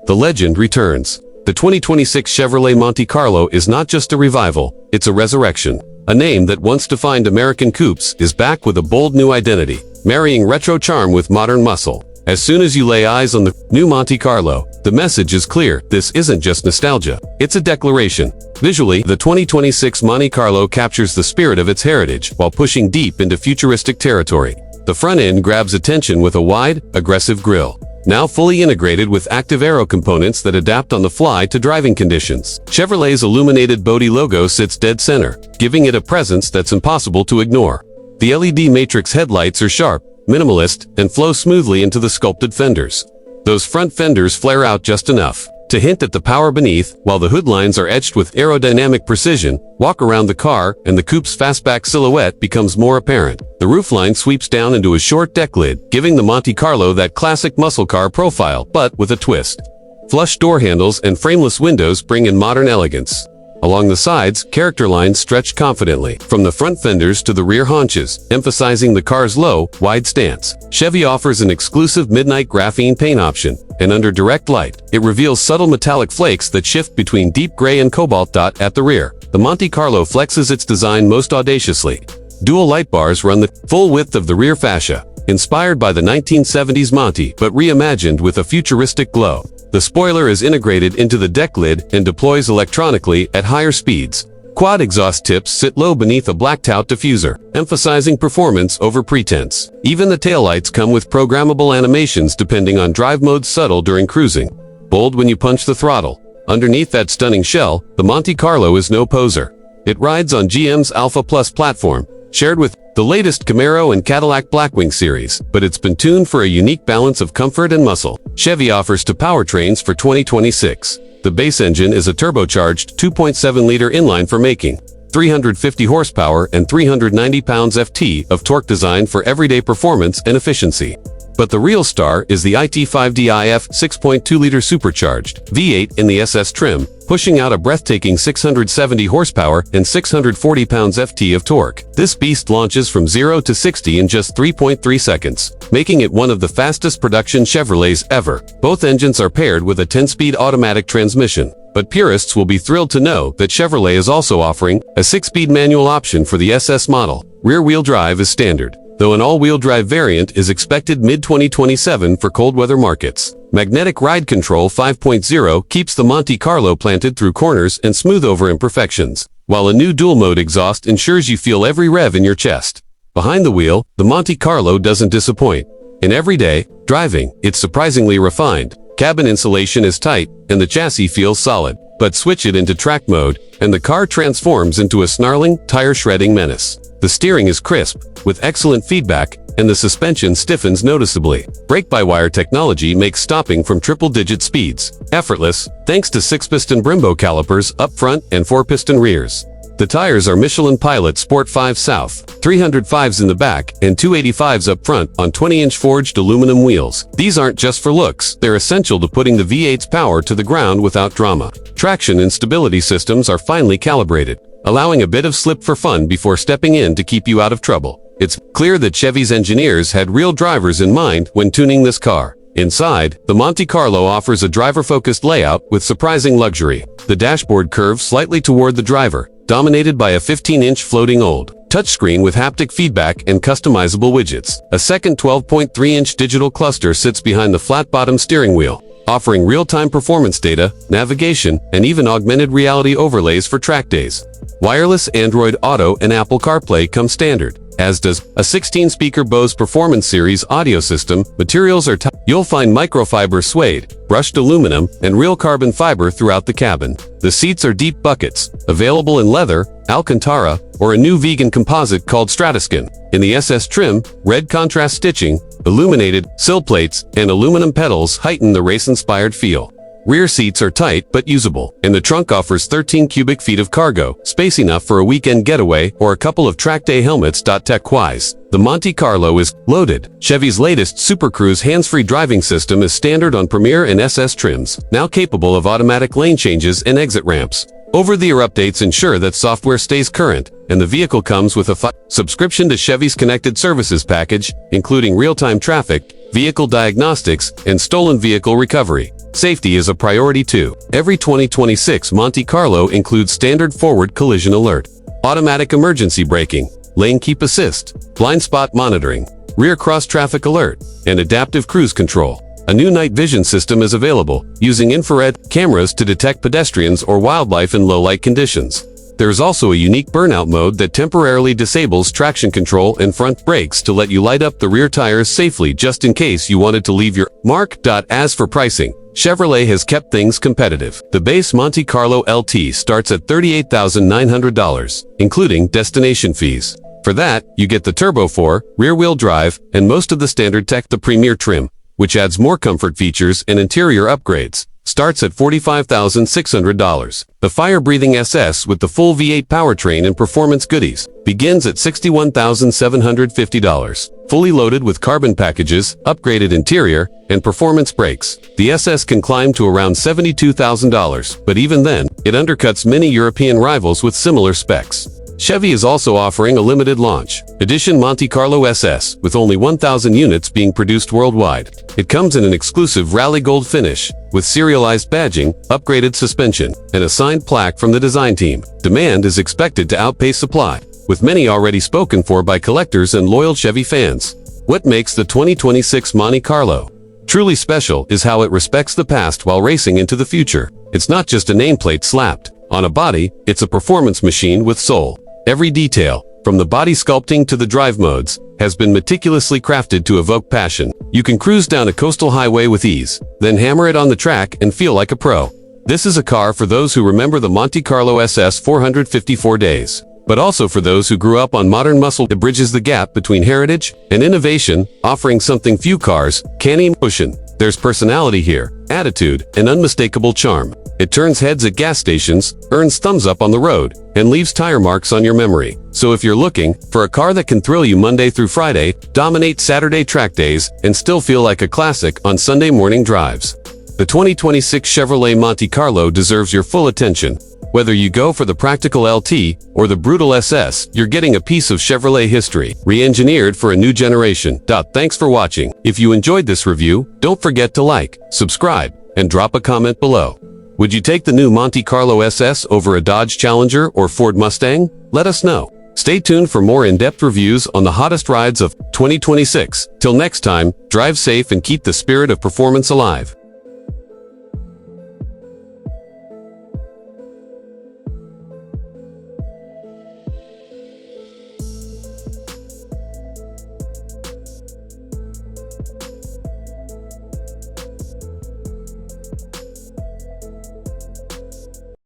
The legend returns. The 2026 Chevrolet Monte Carlo is not just a revival, it's a resurrection. A name that once defined American coupes is back with a bold new identity, marrying retro charm with modern muscle. As soon as you lay eyes on the new Monte Carlo, the message is clear: this isn't just nostalgia, it's a declaration. Visually, the 2026 Monte Carlo captures the spirit of its heritage while pushing deep into futuristic territory. The front end grabs attention with a wide, aggressive grille, now fully integrated with active aero components that adapt on the fly to driving conditions. Chevrolet's illuminated body logo sits dead center, giving it a presence that's impossible to ignore. The LED matrix headlights are sharp, minimalist, and flow smoothly into the sculpted fenders. Those front fenders flare out just enough to hint at the power beneath, while the hood lines are etched with aerodynamic precision. Walk around the car, and the coupe's fastback silhouette becomes more apparent. The roofline sweeps down into a short deck lid, giving the Monte Carlo that classic muscle car profile, but with a twist. Flush door handles and frameless windows bring in modern elegance. Along the sides, character lines stretch confidently, from the front fenders to the rear haunches, emphasizing the car's low, wide stance. Chevy offers an exclusive midnight graphene paint option, and under direct light, it reveals subtle metallic flakes that shift between deep gray and cobalt. At the rear, the Monte Carlo flexes its design most audaciously. Dual light bars run the full width of the rear fascia, inspired by the 1970s Monte but reimagined with a futuristic glow. The spoiler is integrated into the deck lid and deploys electronically at higher speeds. Quad exhaust tips sit low beneath a blacked-out diffuser, emphasizing performance over pretense. Even the taillights come with programmable animations depending on drive modes, subtle during cruising, bold when you punch the throttle. Underneath that stunning shell, the Monte Carlo is no poser. It rides on GM's Alpha Plus platform, shared with the latest Camaro and Cadillac Blackwing series, but it's been tuned for a unique balance of comfort and muscle. Chevy offers two powertrains for 2026. The base engine is a turbocharged 2.7-liter inline for making 350 horsepower and 390 pounds-ft of torque, designed for everyday performance and efficiency. But the real star is the IT5DIF 6.2-liter supercharged V8 in the SS trim, pushing out a breathtaking 670 horsepower and 640 pounds-ft of torque. This beast launches from 0 to 60 in just 3.3 seconds, making it one of the fastest production Chevrolets ever. Both engines are paired with a 10-speed automatic transmission, but purists will be thrilled to know that Chevrolet is also offering a 6-speed manual option for the SS model. Rear-wheel drive is standard, though an all-wheel drive variant is expected mid-2027 for cold weather markets. Magnetic Ride Control 5.0 keeps the Monte Carlo planted through corners and smooth over imperfections, while a new dual-mode exhaust ensures you feel every rev in your chest. Behind the wheel, the Monte Carlo doesn't disappoint. In everyday driving, it's surprisingly refined. Cabin insulation is tight, and the chassis feels solid. But switch it into track mode, and the car transforms into a snarling, tire-shredding menace. The steering is crisp, with excellent feedback, and the suspension stiffens noticeably. Brake-by-wire technology makes stopping from triple-digit speeds effortless, thanks to 6-piston Brembo calipers up front and 4-piston rears. The tires are Michelin Pilot Sport 5 South, 305s in the back and 285s up front on 20-inch forged aluminum wheels. These aren't just for looks, they're essential to putting the V8's power to the ground without drama. Traction and stability systems are finely calibrated, allowing a bit of slip for fun before stepping in to keep you out of trouble. It's clear that Chevy's engineers had real drivers in mind when tuning this car. Inside, the Monte Carlo offers a driver-focused layout with surprising luxury. The dashboard curves slightly toward the driver, dominated by a 15-inch floating OLED touchscreen with haptic feedback and customizable widgets. A second 12.3-inch digital cluster sits behind the flat-bottom steering wheel, offering real-time performance data, navigation, and even augmented reality overlays for track days. Wireless Android Auto and Apple CarPlay come standard, as does a 16-speaker Bose Performance Series audio system. Materials are You'll find microfiber suede, brushed aluminum, and real carbon fiber throughout the cabin. The seats are deep buckets, available in leather, Alcantara, or a new vegan composite called Stratuskin. In the SS trim, red contrast stitching, illuminated sill plates, and aluminum pedals heighten the race-inspired feel. Rear seats are tight but usable, and the trunk offers 13 cubic feet of cargo, space enough for a weekend getaway or a couple of track day helmets. Tech-wise, the Monte Carlo is loaded. Chevy's latest Super Cruise hands-free driving system is standard on Premier and SS trims, now capable of automatic lane changes and exit ramps. Over-the-air updates ensure that software stays current, and the vehicle comes with a subscription to Chevy's Connected Services package, including real-time traffic, vehicle diagnostics, and stolen vehicle recovery. Safety is a priority too. Every 2026 Monte Carlo includes standard forward collision alert, automatic emergency braking, lane keep assist, blind spot monitoring, rear cross traffic alert, and adaptive cruise control. A new night vision system is available, using infrared cameras to detect pedestrians or wildlife in low-light conditions. There is also a unique burnout mode that temporarily disables traction control and front brakes to let you light up the rear tires safely just in case you wanted to leave your mark. As for pricing, Chevrolet has kept things competitive. The base Monte Carlo LT starts at $38,900, including destination fees. For that, you get the Turbo 4, rear-wheel drive, and most of the standard tech. The Premier trim, which adds more comfort features and interior upgrades, starts at $45,600. The fire-breathing SS with the full V8 powertrain and performance goodies begins at $61,750. Fully loaded with carbon packages, upgraded interior, and performance brakes, the SS can climb to around $72,000, but even then, it undercuts many European rivals with similar specs. Chevy is also offering a limited launch edition Monte Carlo SS with only 1,000 units being produced worldwide. It comes in an exclusive rally gold finish with serialized badging, upgraded suspension, and a signed plaque from the design team. Demand is expected to outpace supply, with many already spoken for by collectors and loyal Chevy fans. What makes the 2026 Monte Carlo truly special is how it respects the past while racing into the future. It's not just a nameplate slapped on a body, it's a performance machine with soul. Every detail, from the body sculpting to the drive modes, has been meticulously crafted to evoke passion. You can cruise down a coastal highway with ease, then hammer it on the track and feel like a pro. This is a car for those who remember the Monte Carlo SS 454 days, but also for those who grew up on modern muscle. It bridges the gap between heritage and innovation, offering something few cars can't even push in. There's personality here, attitude, and unmistakable charm. It turns heads at gas stations, earns thumbs up on the road, and leaves tire marks on your memory. So if you're looking for a car that can thrill you Monday through Friday, dominate Saturday track days, and still feel like a classic on Sunday morning drives, the 2026 Chevrolet Monte Carlo deserves your full attention. Whether you go for the practical LT or the brutal SS, you're getting a piece of Chevrolet history, re-engineered for a new generation. Thanks for watching. If you enjoyed this review, don't forget to like, subscribe, and drop a comment below. Would you take the new Monte Carlo SS over a Dodge Challenger or Ford Mustang? Let us know. Stay tuned for more in-depth reviews on the hottest rides of 2026. Till next time, drive safe and keep the spirit of performance alive.